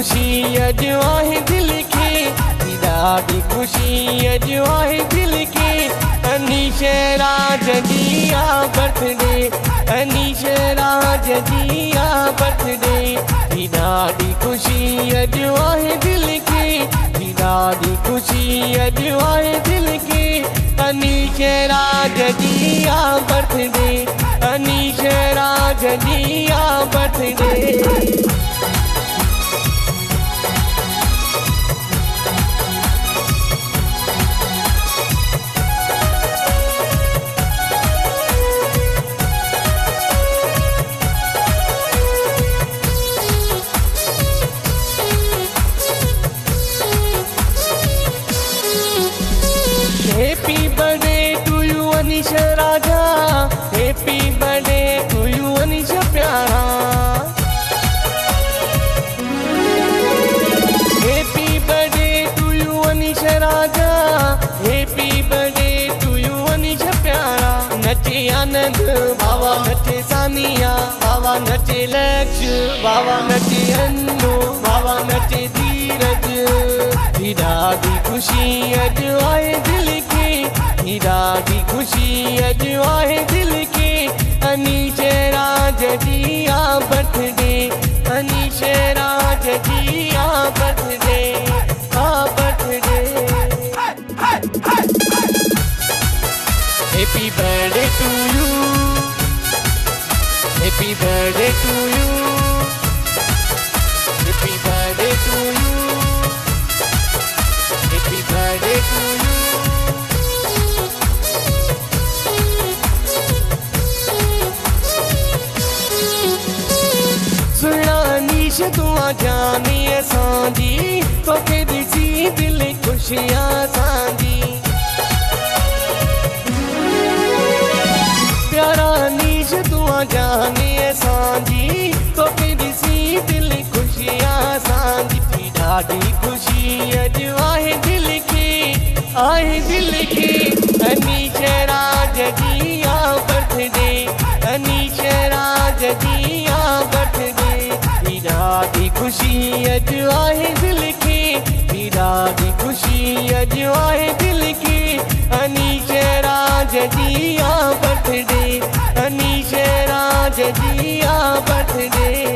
खुशी अॼु आहे दिल खे, ॾाढी खुशी अॼु आहे दिल खे। अनीश राज जी आ बर्थडे, अनीश राज जी आ बर्थडे। ॾाढी खुशी अॼु आहे दिल खे, ॾाढी खुशी अॼु आहे दिल खे। अनीश राज जी आ बर्थडे, अनीश राज जी आ birthday. Happy birthday to you Anish राजा, happy birthday to you Anish प्यारा। Happy birthday to you Anish राजा, happy birthday to you Anish प्यारा। नचे आनंद बाबा, नचे सानिया बाबा, नचे लक्ष्य बाबा, नचे अन्नू बाबा, नचे धीरज। ॾाढी खुशी अॼु आहे दिल खे, ॾाढी खुशी अॼु आहे दिल खे। अनीश राज जी आ बर्थडे, अनीश राज जी आ बर्थडे, आ birthday. Happy birthday to you, happy birthday to you, happy birthday to you, happy birthday to you. सुना अनीश दुआ जानी असांजी, तोखे ॾिसी दिल खुशियां असांजी। प्यारा अनीश दुआ जानी असांजी, तोखे ॾिसी दिल खुशियां असांजी। ॾाढी खुशी अॼु आहे दिल खे, आहे दिल खे। अनीश राज जी आ बर्थडे, अनीश राज जी आ बर्थडे। ॾाढी खुशी अॼु आहे दिल खे, ॾाढी खुशी अॼु आहे दिल खे। अनीश राज जी आ बर्थडे, अनीश राज जी आ बर्थडे।